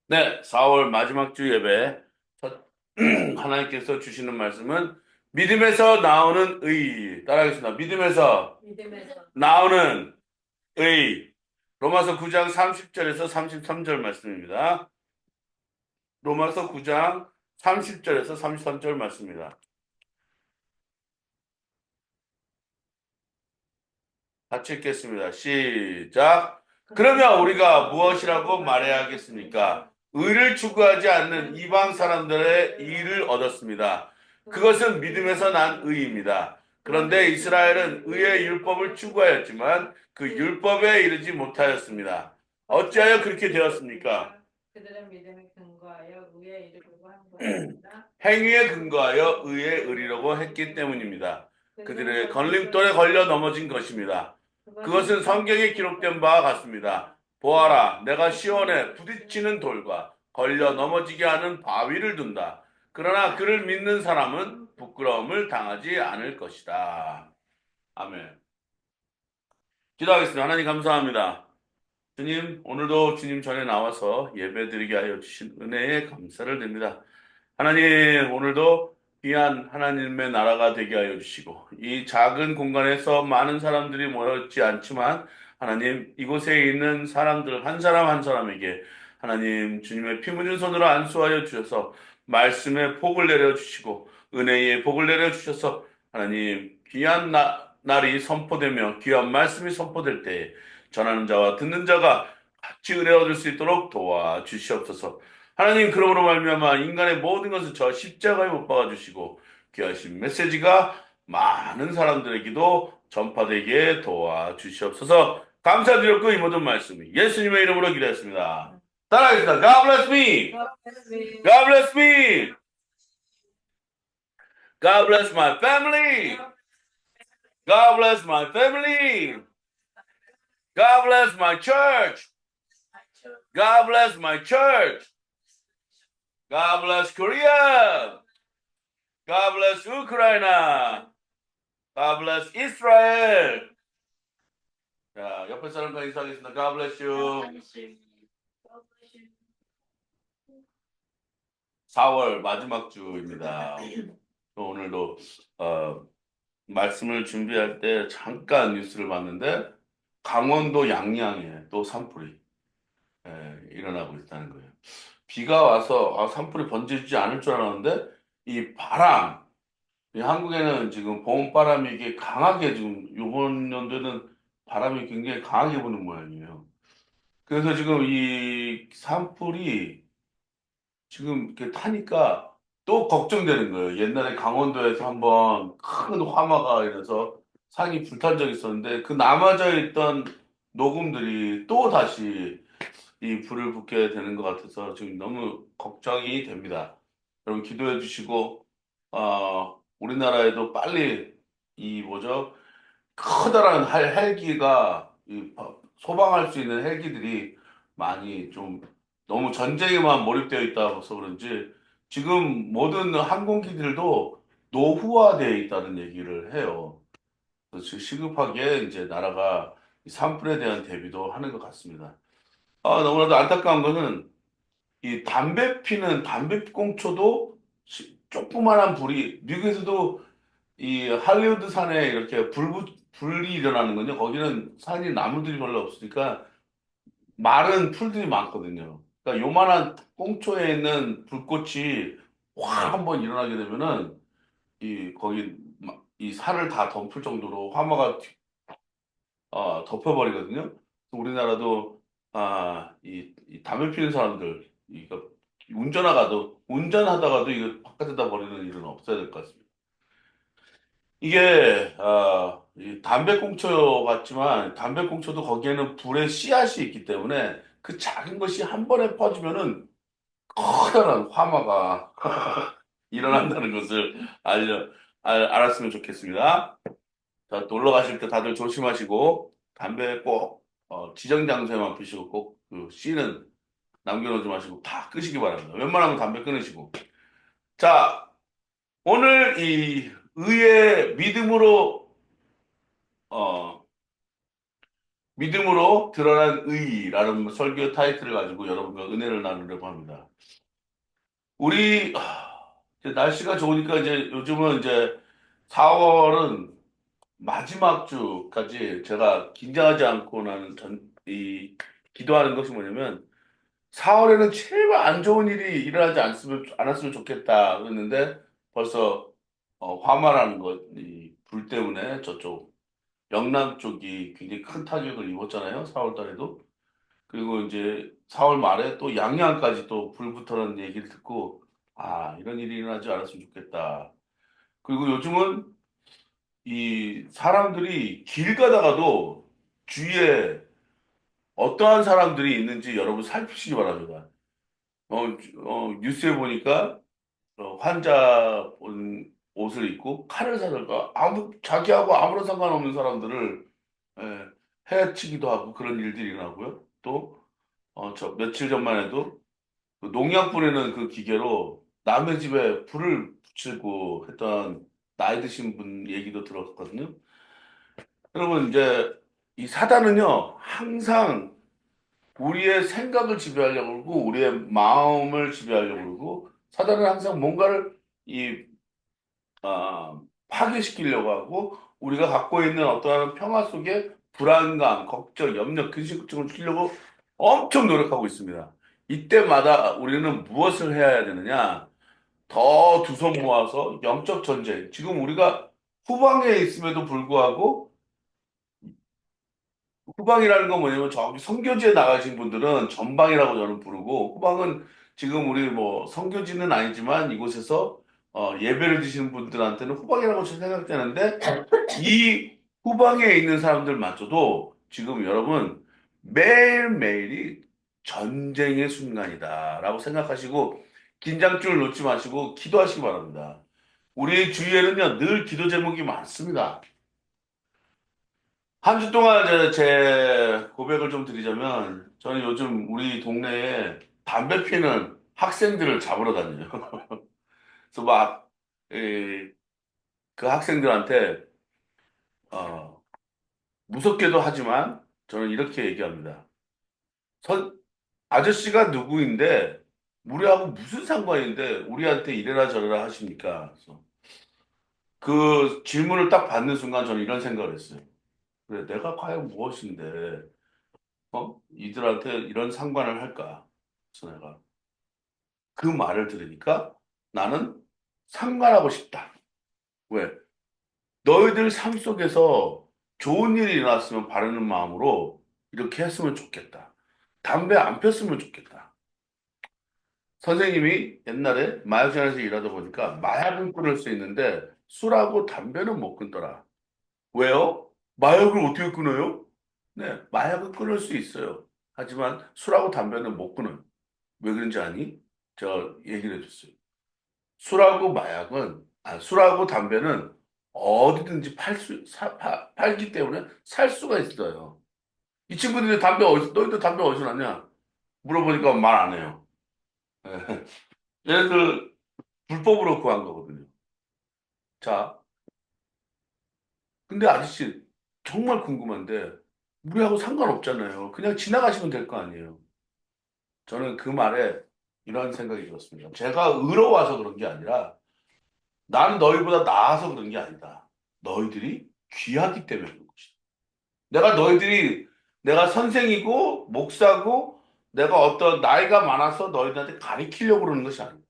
네, 4월 마지막 주 예배. 첫, 하나님께서 주시는 말씀은 믿음에서 나오는 의. 따라하겠습니다. 믿음에서 나오는 의. 로마서 9장 30절에서 33절 말씀입니다. 로마서 9장 30절에서 33절 말씀입니다. 같이 읽겠습니다. 시작. 그러면 우리가 무엇이라고 말해야겠습니까? 의를 추구하지 않는 이방 사람들의 의를 얻었습니다. 그것은 믿음에서 난 의입니다. 그런데 이스라엘은 의의 율법을 추구하였지만 그 율법에 이르지 못하였습니다. 어찌하여 그렇게 되었습니까? 그들은 믿음에 근거하여 의에 이르려고 한 것입니다. 행위에 근거하여 의에 이르려고 했기 때문입니다. 그들의 걸림돌에 걸려 넘어진 것입니다. 그것은 성경에 기록된 바와 같습니다. 보아라, 내가 시온에 부딪히는 돌과 걸려 넘어지게 하는 바위를 둔다. 그러나 그를 믿는 사람은 부끄러움을 당하지 않을 것이다. 아멘. 기도하겠습니다. 하나님 감사합니다. 주님, 오늘도 주님 전에 나와서 예배드리게 하여 주신 은혜에 감사를 드립니다. 하나님, 오늘도 귀한 하나님의 나라가 되게 하여 주시고, 이 작은 공간에서 많은 사람들이 모였지 않지만, 하나님, 이곳에 있는 사람들, 한 사람 한 사람에게, 하나님, 주님의 피 묻은 손으로 안수하여 주셔서, 말씀의 복을 내려주시고, 은혜의 복을 내려주셔서, 하나님, 귀한 날이 선포되며, 귀한 말씀이 선포될 때에, 전하는 자와 듣는 자가 같이 은혜 얻을 수 있도록 도와주시옵소서. 하나님 그러므로 말미암아 인간의 모든 것을 저 십자가에 못 박아 주시고 귀하신 메시지가 많은 사람들에게도 전파되게 도와주시옵소서. 감사드렸고 이 모든 말씀이 예수님의 이름으로 기도했습니다. 따라하겠습니다. God bless me. God bless me. God bless my family. God bless my family. God bless my church. God bless my church. God bless Korea. God bless Ukraine. God bless Israel. 자, 옆에 사람과 인사하겠습니다. God bless you. 4월 마지막 주입니다. 오늘도 말씀을 준비할 때 잠깐 뉴스를 봤는데 강원도 양양에 또 산불이 일어나고 있다는 거예요. 비가 와서 산불이 번지지 않을 줄 알았는데 이 바람, 이 한국에는 지금 봄바람이 이게 강하게 지금 이번 연도는 바람이 굉장히 강하게 부는 모양이에요. 그래서 지금 이 산불이 지금 이렇게 타니까 또 걱정되는 거예요. 옛날에 강원도에서 한번 큰 화마가 이래서 산이 불탄 적이 있었는데 그 남아져 있던 녹음들이 또 다시 이 불을 붙게 되는 것 같아서 지금 너무 걱정이 됩니다. 여러분 기도해 주시고, 우리나라에도 빨리 이 뭐죠? 커다란 헬기가 소방할 수 있는 헬기들이 많이 좀 너무 전쟁에만 몰입되어 있다서 그런지 지금 모든 항공기들도 노후화되어 있다는 얘기를 해요. 그래서 시급하게 이제 나라가 이 산불에 대한 대비도 하는 것 같습니다. 너무나도 안타까운 거는 이 담배 피는 담배꽁초도 조그만한 불이 미국에서도 이 할리우드 산에 이렇게 불이 일어나는 건요. 거기는 산이 나무들이 별로 없으니까 마른 풀들이 많거든요. 그러니까 요만한 꽁초에 있는 불꽃이 확 한번 일어나게 되면은 이 거기 이 산을 다 덮을 정도로 화마가 덮여버리거든요. 우리나라도 이 담배 피는 사람들 이거 운전하다가도 이거 바깥에다 버리는 일은 없어야 될 것 같습니다. 이게 이 담배꽁초 같지만 담배꽁초도 거기에는 불의 씨앗이 있기 때문에 그 작은 것이 한 번에 퍼지면은 커다란 화마가 일어난다는 것을 알았으면 좋겠습니다. 자, 놀러 가실 때 다들 조심하시고 담배 꼭 지정 장소에만 피시고 꼭 그 씨는 남겨놓지 마시고 다 끄시기 바랍니다. 웬만하면 담배 끊으시고. 자, 오늘 이 의의 믿음으로 어, 믿음으로 드러난 의라는 설교 타이틀을 가지고 여러분과 은혜를 나누려고 합니다. 이제 날씨가 좋으니까 이제 요즘은 이제 4월은 마지막 주까지 제가 긴장하지 않고 나는 기도하는 것이 뭐냐면 4월에는 제발 안 좋은 일이 일어나지 않았으면 좋겠다 그랬는데 벌써 화마라는 것, 이불 때문에 저쪽 영남 쪽이 굉장히 큰 타격을 입었잖아요. 4월 달에도. 그리고 이제 4월 말에 또 양양까지 또 불 붙어라는 얘기를 듣고 이런 일이 일어나지 않았으면 좋겠다. 그리고 요즘은 이 사람들이 길 가다가도 주위에 어떠한 사람들이 있는지 여러분 살피시기 바랍니다. 뉴스에 보니까 환자 옷을 입고 칼을 사들고 자기하고 아무런 상관없는 사람들을 예, 해치기도 하고 그런 일들이 일어나고요. 또, 며칠 전만 해도 그 농약 뿌리는 그 기계로 남의 집에 불을 붙이고 했던 나이 드신 분 얘기도 들었거든요. 여러분, 이제 이 사단은요, 항상 우리의 생각을 지배하려고 그러고, 우리의 마음을 지배하려고 그러고, 사단은 항상 뭔가를 이 파괴시키려고 하고 우리가 갖고 있는 어떠한 평화 속에 불안감, 걱정, 염려, 근심증을 주려고 엄청 노력하고 있습니다. 이때마다 우리는 무엇을 해야 되느냐? 더 두 손 모아서 영적 전쟁. 지금 우리가 후방에 있음에도 불구하고 후방이라는 건 뭐냐면 저기 선교지에 나가신 분들은 전방이라고 저는 부르고 후방은 지금 우리 뭐 선교지는 아니지만 이곳에서 예배를 드시는 분들한테는 후방이라고 생각되는데 이 후방에 있는 사람들마저도 지금 여러분 매일매일이 전쟁의 순간이다라고 생각하시고 긴장줄 놓지 마시고 기도하시기 바랍니다. 우리 주위에는요 늘 기도 제목이 많습니다. 한 주 동안 제 고백을 좀 드리자면, 저는 요즘 우리 동네에 담배 피는 학생들을 잡으러 다녀요. 그래서 막, 이, 그 학생들한테, 어, 무섭게도 하지만, 저는 이렇게 얘기합니다. 선, 아저씨가 누구인데, 우리하고 무슨 상관인데, 우리한테 이래라 저래라 하십니까? 그래서 그 질문을 딱 받는 순간 저는 이런 생각을 했어요. 그래, 내가 과연 무엇인데, 이들한테 이런 상관을 할까? 그래서 내가 그 말을 들으니까 나는 상관하고 싶다. 왜? 너희들 삶 속에서 좋은 일이 일어났으면 바라는 마음으로 이렇게 했으면 좋겠다. 담배 안 폈으면 좋겠다. 선생님이 옛날에 마약장에서 일하다 보니까 마약은 끊을 수 있는데 술하고 담배는 못 끊더라. 왜요? 마약을 어떻게 끊어요? 네, 마약은 끊을 수 있어요. 하지만 술하고 담배는 못 끊어요. 왜 그런지 아니? 제가 얘기를 해줬어요. 술하고 담배는 어디든지 팔기 때문에 살 수가 있어요. 이 친구들이 너희들 담배 어디서 났냐? 물어보니까 말 안 해요. 얘네들 불법으로 구한 거거든요. 자, 근데 아저씨, 정말 궁금한데, 우리하고 상관없잖아요. 그냥 지나가시면 될 거 아니에요. 저는 그 말에 이런 생각이 들었습니다. 제가 의로워서 그런 게 아니라, 나는 너희보다 나아서 그런 게 아니다. 너희들이 귀하기 때문에 그런 것이다. 내가 선생이고, 목사고, 내가 어떤 나이가 많아서 너희들한테 가리키려고 그러는 것이 아니다.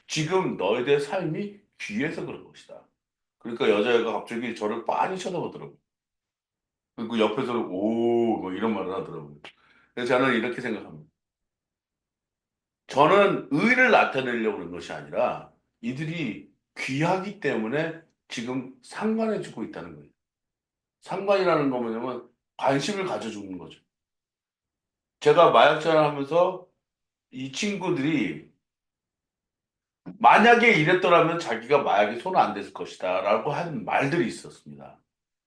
지금 너희들의 삶이 귀해서 그런 것이다. 그러니까 여자애가 갑자기 저를 빤히 쳐다보더라고요. 그리고 옆에서는 오, 뭐 이런 말을 하더라고요. 그래서 저는 이렇게 생각합니다. 저는 의를 나타내려고 그런 것이 아니라 이들이 귀하기 때문에 지금 상관해주고 있다는 거예요. 상관이라는 거 뭐냐면 관심을 가져주는 거죠. 제가 마약자를 하면서 이 친구들이 만약에 이랬더라면 자기가 마약에 손 안 댔을 것이다 라고 한 말들이 있었습니다.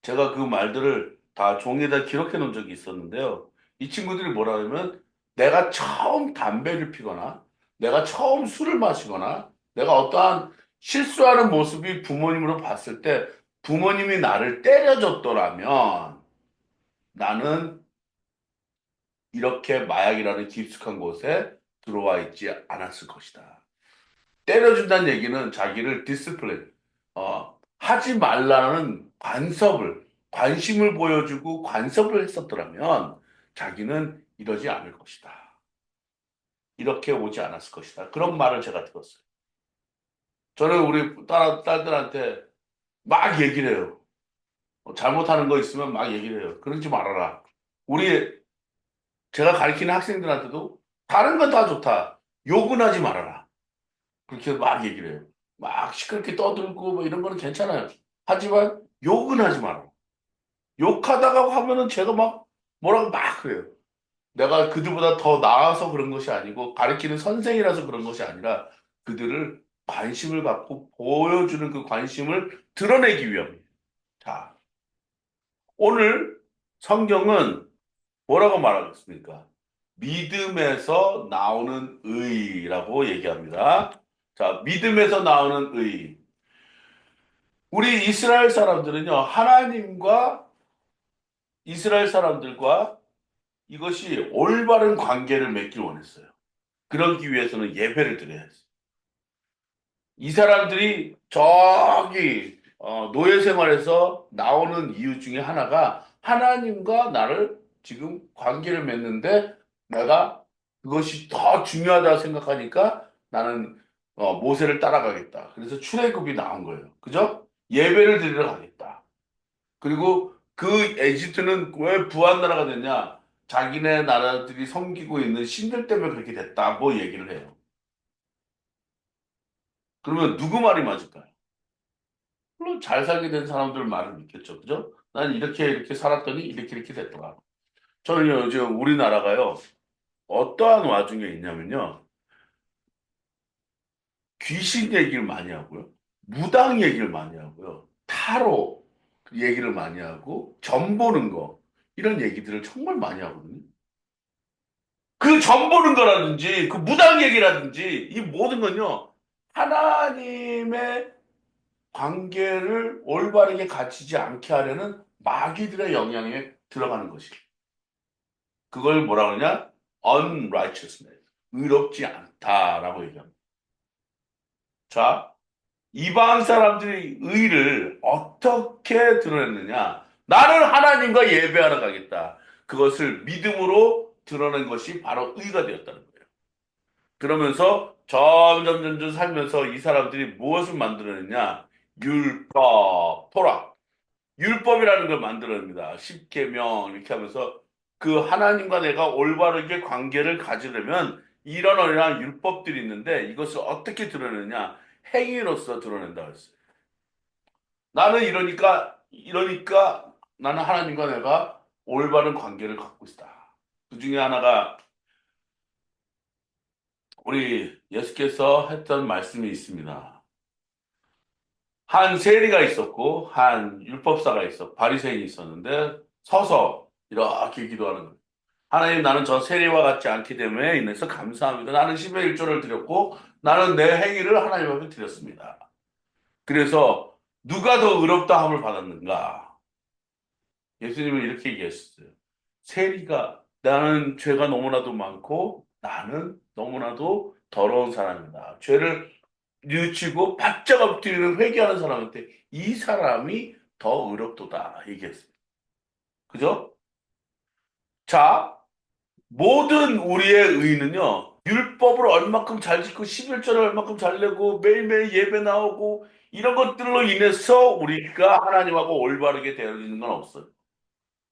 제가 그 말들을 다 종이에다 기록해 놓은 적이 있었는데요. 이 친구들이 뭐라 하냐면 내가 처음 담배를 피거나 내가 처음 술을 마시거나 내가 어떠한 실수하는 모습이 부모님으로 봤을 때 부모님이 나를 때려줬더라면 나는 이렇게 마약이라는 깊숙한 곳에 들어와 있지 않았을 것이다. 때려준다는 얘기는 자기를 디스플레이, 하지 말라는 관심을 보여주고 관섭을 했었더라면 자기는 이러지 않을 것이다. 이렇게 오지 않았을 것이다. 그런 말을 제가 들었어요. 저는 우리 딸들한테 막 얘기를 해요. 잘못하는 거 있으면 막 얘기를 해요. 그러지 말아라. 우리, 제가 가르치는 학생들한테도 다른 건 다 좋다. 욕은 하지 말아라. 그렇게 막 얘기를 해요. 막 시끄럽게 떠들고 뭐 이런 거는 괜찮아요. 하지만 욕은 하지 마라. 욕하다가 하면은 제가 막 뭐라고 막 그래요. 내가 그들보다 더 나아서 그런 것이 아니고 가르치는 선생이라서 그런 것이 아니라 그들을 관심을 갖고 보여주는 그 관심을 드러내기 위함이에요. 자, 오늘 성경은 뭐라고 말하겠습니까? 믿음에서 나오는 의라고 얘기합니다. 자, 믿음에서 나오는 의. 우리 이스라엘 사람들은요, 이스라엘 사람들과 이것이 올바른 관계를 맺길 원했어요. 그러기 위해서는 예배를 드려야 했어요. 이 사람들이 저기 노예 생활에서 나오는 이유 중에 하나가 하나님과 나를 지금 관계를 맺는데 내가 그것이 더 중요하다 생각하니까 나는 모세를 따라가겠다. 그래서 출애굽이 나온 거예요. 그죠? 예배를 드리러 가겠다. 그리고 그 에집트는 왜 부한 나라가 됐냐? 자기네 나라들이 섬기고 있는 신들 때문에 그렇게 됐다고 얘기를 해요. 그러면 누구 말이 맞을까요? 물론 잘 살게 된 사람들 말을 믿겠죠. 그죠? 난 이렇게 이렇게 살았더니 이렇게 됐더라. 저는요, 요즘 우리나라가요, 어떠한 와중에 있냐면요, 귀신 얘기를 많이 하고요, 무당 얘기를 많이 하고요, 타로 얘기를 많이 하고, 점 보는 거, 이런 얘기들을 정말 많이 하거든요. 그 점 보는 거라든지, 그 무당 얘기라든지, 이 모든 건요, 하나님의 관계를 올바르게 갖추지 않게 하려는 마귀들의 영향에 들어가는 것이. 그걸 뭐라 그러냐? unrighteousness. 의롭지 않다라고 얘기합니다. 자, 이방 사람들이 의를 어떻게 드러냈느냐? 나는 하나님과 예배하러 가겠다. 그것을 믿음으로 드러낸 것이 바로 의가 되었다는 거예요. 그러면서 점점 살면서 이 사람들이 무엇을 만들어냈냐? 율법, 토라. 율법이라는 걸 만들어냅니다. 십계명 이렇게 하면서 그 하나님과 내가 올바르게 관계를 가지려면 이런 율법들이 있는데 이것을 어떻게 드러내느냐? 행위로서 드러낸다 그랬어요. 나는 이러니까 나는 하나님과 내가 올바른 관계를 갖고 있다. 그 중에 하나가 우리 예수께서 했던 말씀이 있습니다. 한 세리가 있었고 한 율법사가 바리새인이 있었는데 서서 이렇게 기도하는 거예요. 하나님, 나는 저 세리와 같지 않기 때문에 인해서 감사합니다. 나는 10의 1조를 드렸고 나는 내 행위를 하나님 앞에 드렸습니다. 그래서 누가 더 의롭다 함을 받았는가? 예수님은 이렇게 얘기했어요. 세리가 나는 죄가 너무나도 많고 나는 너무나도 더러운 사람이다. 죄를 뉘우치고 바짝 엎드리는 회개하는 사람한테 이 사람이 더 의롭도다 얘기했어요. 그죠? 자, 모든 우리의 의는요, 율법을 얼마큼 잘 지키고 11절을 얼마큼 잘 내고 매일매일 예배 나오고 이런 것들로 인해서 우리가 하나님하고 올바르게 되어지는 건 없어요.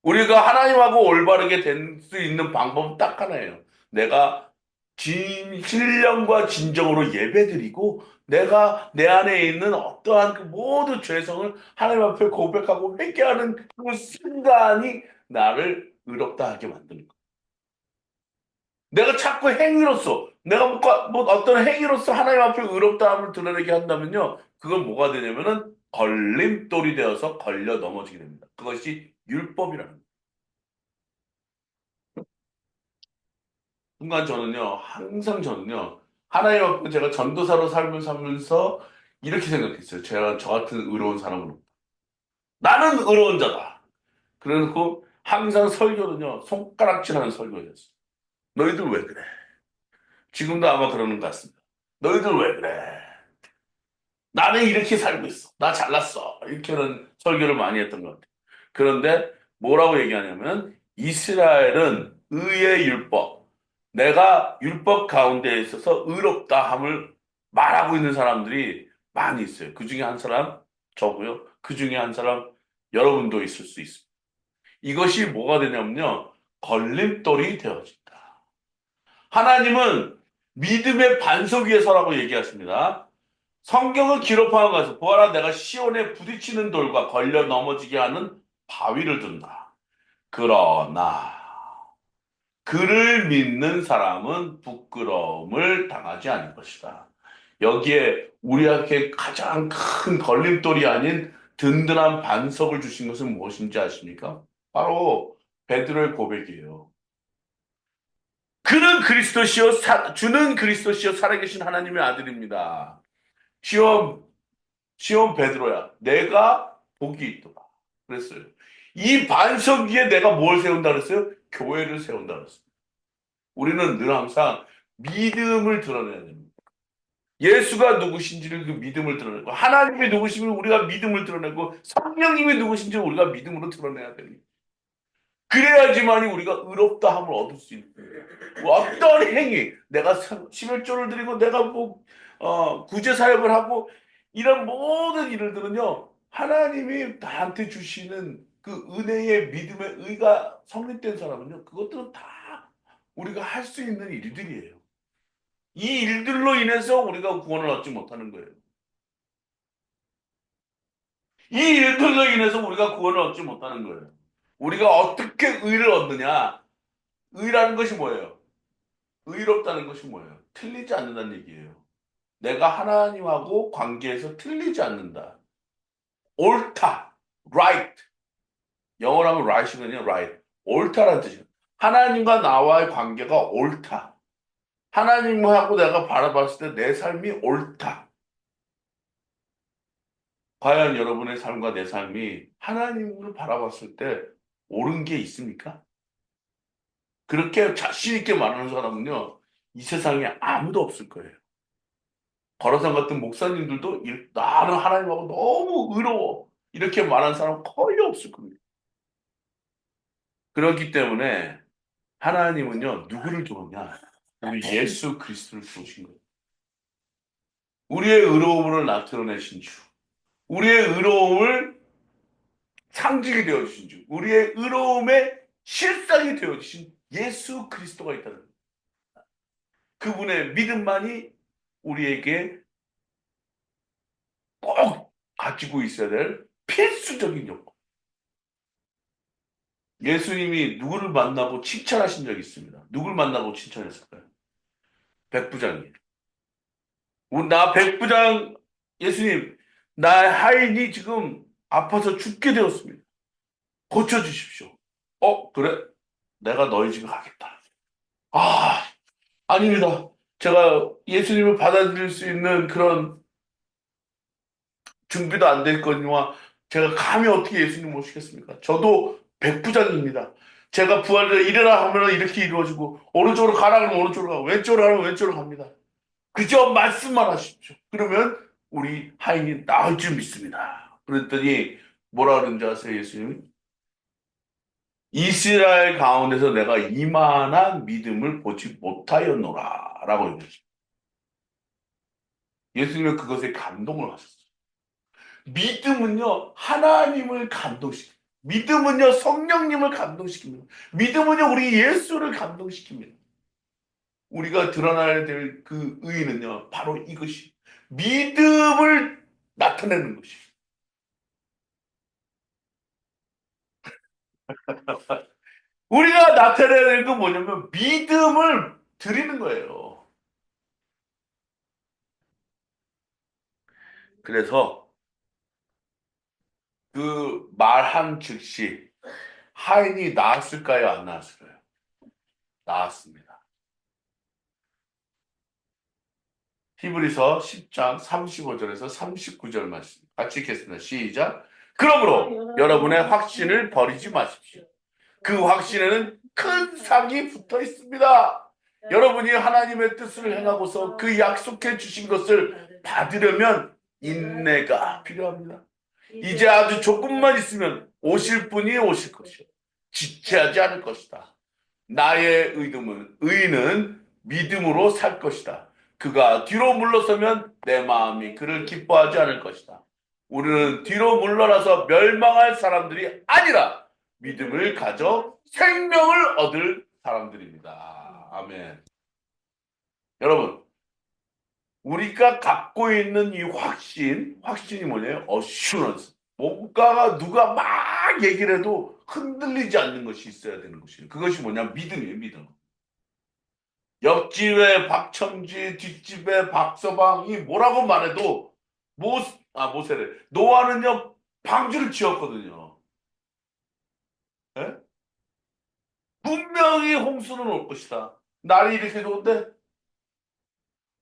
우리가 하나님하고 올바르게 될 수 있는 방법은 딱 하나예요. 내가 신령과 진정으로 예배드리고 내가 내 안에 있는 어떠한 그 모든 죄성을 하나님 앞에 고백하고 회개하는 그 순간이 나를 의롭다 하게 만드는 거예요. 내가 자꾸 행위로서 내가 뭐 어떤 행위로서 하나님 앞에 의롭다함을 드러내게 한다면요. 그건 뭐가 되냐면은 걸림돌이 되어서 걸려 넘어지게 됩니다. 그것이 율법이라는 거예요. 순간 항상 저는요, 하나님 앞에 제가 전도사로 삶을 살면서 이렇게 생각했어요. 제가 저 같은 의로운 사람은 없다. 나는 의로운 자다. 그래놓고 항상 설교는요, 손가락질하는 설교였어요. 너희들 왜 그래? 지금도 아마 그러는 것 같습니다. 너희들 왜 그래? 나는 이렇게 살고 있어. 나 잘났어. 이렇게는 설교를 많이 했던 것 같아요. 그런데 뭐라고 얘기하냐면 이스라엘은 의의 율법, 내가 율법 가운데 있어서 의롭다 함을 말하고 있는 사람들이 많이 있어요. 그 중에 한 사람 저고요. 그 중에 한 사람 여러분도 있을 수 있습니다. 이것이 뭐가 되냐면요. 걸림돌이 되어진다. 하나님은 믿음의 반석 위에 서라고 얘기하십니다. 성경은 기록하는 것에서 보아라 내가 시온에 부딪히는 돌과 걸려 넘어지게 하는 바위를 둔다. 그러나 그를 믿는 사람은 부끄러움을 당하지 않을 것이다. 여기에 우리에게 가장 큰 걸림돌이 아닌 든든한 반석을 주신 것은 무엇인지 아십니까? 바로 베드로의 고백이에요. 그는 그리스도시요 주는 그리스도시요 살아계신 하나님의 아들입니다. 시온 시온 베드로야, 내가 복이 있도다. 그랬어요. 이 반석 위에 내가 뭘 세운다 그랬어요? 교회를 세운다 그랬어요. 우리는 늘 항상 믿음을 드러내야 됩니다. 예수가 누구신지를 그 믿음을 드러내고, 하나님이 누구시면 우리가 믿음을 드러내고, 성령님이 누구신지 우리가 믿음으로 드러내야 됩니다. 그래야지만이 우리가 의롭다 함을 얻을 수 있는 거예요. 뭐 어떤 행위, 내가 11조를 드리고 내가 뭐 구제 사역을 하고 이런 모든 일들은요. 하나님이 나한테 주시는 그 은혜의 믿음의 의가 성립된 사람은요. 그것들은 다 우리가 할 수 있는 일들이에요. 이 일들로 인해서 우리가 구원을 얻지 못하는 거예요. 이 일들로 인해서 우리가 구원을 얻지 못하는 거예요. 우리가 어떻게 의를 얻느냐? 의라는 것이 뭐예요? 의롭다는 것이 뭐예요? 틀리지 않는다는 얘기예요. 내가 하나님하고 관계에서 틀리지 않는다. 옳다. right. 영어로 하면 right이거든요. right. 옳다라는 뜻이에요. 하나님과 나와의 관계가 옳다. 하나님하고 내가 바라봤을 때 내 삶이 옳다. 과연 여러분의 삶과 내 삶이 하나님을 바라봤을 때 옳은 게 있습니까? 그렇게 자신 있게 말하는 사람은요, 이 세상에 아무도 없을 거예요. 거라산 같은 목사님들도 나는 하나님하고 너무 의로워. 이렇게 말하는 사람 거의 없을 겁니다. 그렇기 때문에 하나님은요, 누구를 두었냐? 우리 예수 그리스도를 두신 거예요. 우리의 의로움을 나타내신 주. 우리의 의로움을 상징이 되어주신 주. 우리의 의로움의 실상이 되어주신 예수 그리스도가 있다는 거예요. 그분의 믿음만이 우리에게 꼭 가지고 있어야 될 필수적인 요건. 예수님이 누구를 만나고 칭찬하신 적이 있습니다. 누굴 만나고 칭찬했을까요? 백부장이에요. 나 백부장, 예수님, 나 하인이 지금 아파서 죽게 되었습니다. 고쳐주십시오. 그래? 내가 너희 집에 가겠다. 아, 아닙니다. 제가 예수님을 받아들일 수 있는 그런 준비도 안 돼 있거니와 제가 감히 어떻게 예수님 모시겠습니까? 저도 백부장입니다. 제가 부활을 일어나 하면 이렇게 이루어지고 오른쪽으로 가라 그러면 오른쪽으로 가고 왼쪽으로 가면 왼쪽으로 갑니다. 그저 말씀만 하십시오. 그러면 우리 하인이 나을 줄 믿습니다. 그랬더니 뭐라 그런지 아세요, 예수님이? 이스라엘 가운데서 내가 이만한 믿음을 보지 못하였노라 라고 얘기했어요. 예수님은 그것에 감동을 하셨어요. 믿음은요, 하나님을 감동시킵니다. 믿음은요, 성령님을 감동시킵니다. 믿음은요, 우리 예수를 감동시킵니다. 우리가 드러나야 될 그 의의는요, 바로 이것이 믿음을 나타내는 것이. 우리가 나타내야 될 건 뭐냐면 믿음을 드리는 거예요. 그래서 그 말한 즉시 하인이 나았을까요? 안 나았을까요? 나았습니다. 히브리서 10장 35절에서 39절 말씀 같이 읽겠습니다. 시작. 그러므로 여러분의 확신을 버리지 마십시오. 그 확신에는 큰 상이 붙어 있습니다. 여러분이 하나님의 뜻을 행하고서 그 약속해 주신 것을 받으려면 인내가 필요합니다. 이제 아주 조금만 있으면 오실 분이 오실 것이요. 지체하지 않을 것이다. 나의 의는 믿음으로 살 것이다. 그가 뒤로 물러서면 내 마음이 그를 기뻐하지 않을 것이다. 우리는 뒤로 물러나서 멸망할 사람들이 아니라 믿음을 가져 생명을 얻을 사람들입니다. 아멘. 여러분, 우리가 갖고 있는 이 확신이 뭐냐면 assurance. 뭔가가 누가 막 얘기를 해도 흔들리지 않는 것이 있어야 되는 것이에요. 그것이 뭐냐? 믿음이에요, 믿음. 옆집에 박첨지, 뒷집에 박서방이 뭐라고 말해도 모세래. 노아는요, 방주를 지었거든요. 예? 분명히 홍수는 올 것이다. 날이 이렇게 좋은데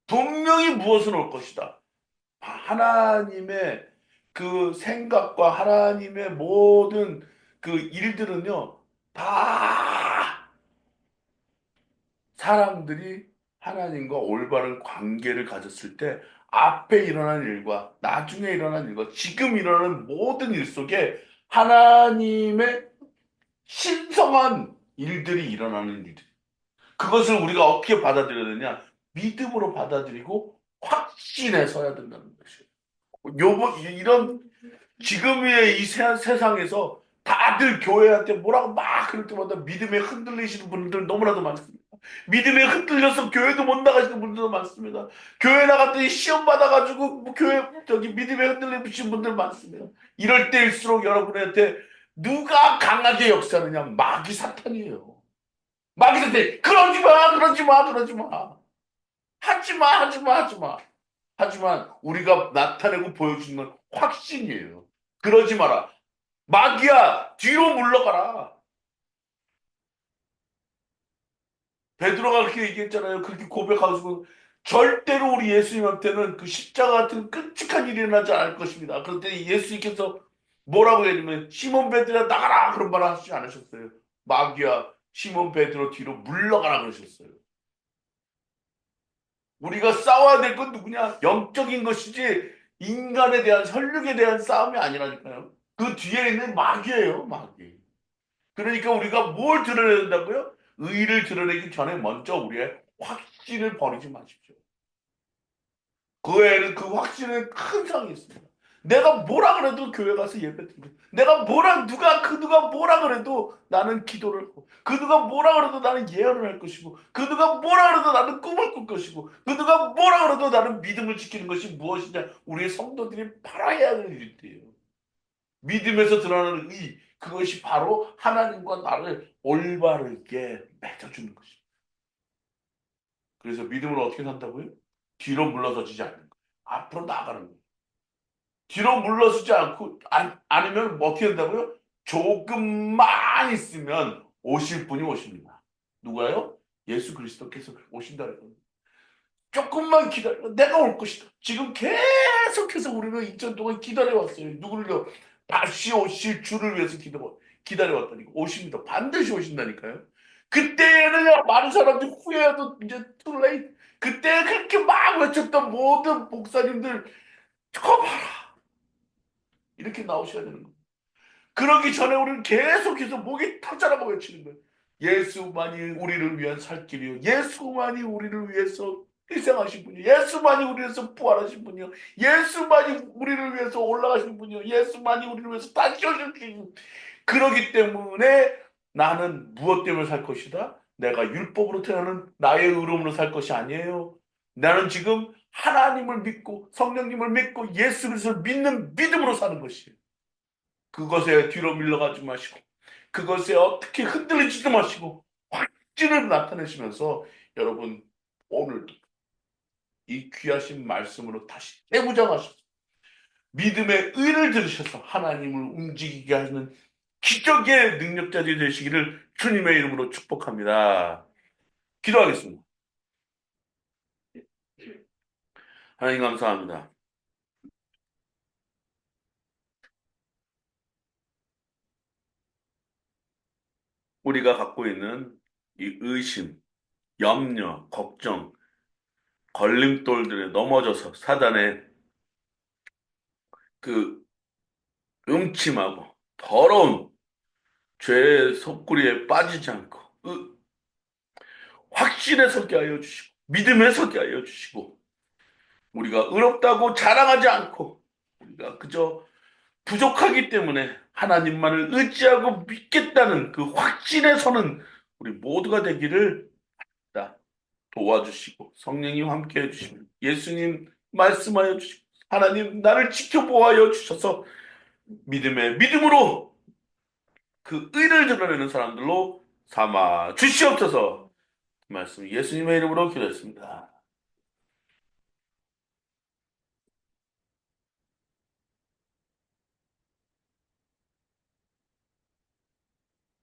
분명히 무엇은 올 것이다. 하나님의 그 생각과 하나님의 모든 그 일들은요, 다 사람들이 하나님과 올바른 관계를 가졌을 때 앞에 일어난 일과 나중에 일어난 일과 지금 일어나는 모든 일 속에 하나님의 신성한 일들이 일어나는 일. 그것을 우리가 어떻게 받아들여야 되냐? 믿음으로 받아들이고 확신에 서야 된다는 것이에요. 이런 지금의 이 세상에서 다들 교회한테 뭐라고 막 그럴 때마다 믿음에 흔들리시는 분들 너무나도 많습니다. 믿음에 흔들려서 교회도 못 나가시는 분들도 많습니다. 교회 나갔더니 시험 받아가지고 뭐 교회 저기 믿음에 흔들리신 분들 많습니다. 이럴 때일수록 여러분한테 누가 강하게 역사하느냐? 마귀 사탄이에요. 마귀 사탄. 그러지 마, 그러지 마, 그러지 마. 하지 마, 하지 마, 하지 마. 하지만 우리가 나타내고 보여주는 건 확신이에요. 그러지 마라. 마귀야, 뒤로 물러가라. 베드로가 그렇게 얘기했잖아요. 그렇게 고백하고 절대로 우리 예수님한테는 그 십자가 같은 끔찍한 일이 일어나지 않을 것입니다. 그런데 예수님께서 뭐라고 했냐면 시몬 베드로야 나가라 그런 말 하시지 않으셨어요. 마귀야 시몬 베드로 뒤로 물러가라 그러셨어요. 우리가 싸워야 될 건 누구냐? 영적인 것이지 인간에 대한 혈육에 대한 싸움이 아니라니까요. 그 뒤에 있는 마귀예요, 마귀. 그러니까 우리가 뭘 드러내야 된다고요? 의를 드러내기 전에 먼저 우리의 확신을 버리지 마십시오. 그 외에는 그 확신에 큰 상이 있습니다. 내가 뭐라 그래도 교회 가서 예배 드리고, 누가 뭐라 그래도 나는 기도를 하고, 그 누가 뭐라 그래도 나는 예언을 할 것이고, 그 누가 뭐라 그래도 나는 꿈을 꿀 것이고, 그 누가 뭐라 그래도 나는 믿음을 지키는 것이 무엇이냐? 우리의 성도들이 바라야 할 일이에요. 믿음에서 드러나는 그것이 바로 하나님과 나를 올바르게 맺어주는 것입니다. 그래서 믿음을 어떻게 산다고요? 뒤로 물러서지 않는 거예요. 앞으로 나가는 거예요. 뒤로 물러서지 않고 아니면 뭐 어떻게 된다고요? 조금만 있으면 오실 분이 오십니다. 누가요? 예수 그리스도께서 오신다는 거예요. 조금만 기다려. 내가 올 것이다. 지금 계속해서 우리는 2000 동안 기다려왔어요. 누구를요? 다시 오실 주를 위해서 기다려왔다니까. 오십니다. 반드시 오신다니까요. 그때는요, 많은 사람들이 후회해도 이제 too late. 그때 그렇게 막 외쳤던 모든 목사님들, 저거 봐라. 이렇게 나오셔야 되는 거예요. 그러기 전에 우리는 계속해서 목이 타자라고 외치는 거예요. 예수만이 우리를 위한 살 길이요. 예수만이 우리를 위해서 희생하신 분이요. 예수만이 우리를 위해서 부활하신 분이요. 예수만이 우리를 위해서 올라가신 분이요. 예수만이 우리를 위해서 다시 오실 분이요. 그러기 때문에 나는 무엇 때문에 살 것이다? 내가 율법으로 태어나는 나의 의로움으로 살 것이 아니에요. 나는 지금 하나님을 믿고 성령님을 믿고 예수 그리스도를 믿는 믿음으로 사는 것이에요. 그것에 뒤로 밀려가지 마시고 그것에 어떻게 흔들리지도 마시고 확신을 나타내시면서 여러분 오늘도 이 귀하신 말씀으로 다시 재무장하셔서 믿음의 의를 들으셔서 하나님을 움직이게 하는 기적의 능력자들이 되시기를 주님의 이름으로 축복합니다. 기도하겠습니다. 하나님 감사합니다. 우리가 갖고 있는 이 의심, 염려, 걱정, 걸림돌들에 넘어져서 사단의 그 음침하고 더러운 죄의 속구리에 빠지지 않고 확신에 서게 하여 주시고 믿음에 서게 하여 주시고 우리가 의롭다고 자랑하지 않고 우리가 그저 부족하기 때문에 하나님만을 의지하고 믿겠다는 그 확신에 서는 우리 모두가 되기를 다 도와주시고 성령님 함께 해주시고 예수님 말씀하여 주시고 하나님 나를 지켜보아여 주셔서 믿음의 믿음으로 그 의를 드러내는 사람들로 삼아 주시옵소서. 그 말씀 예수님의 이름으로 기도했습니다.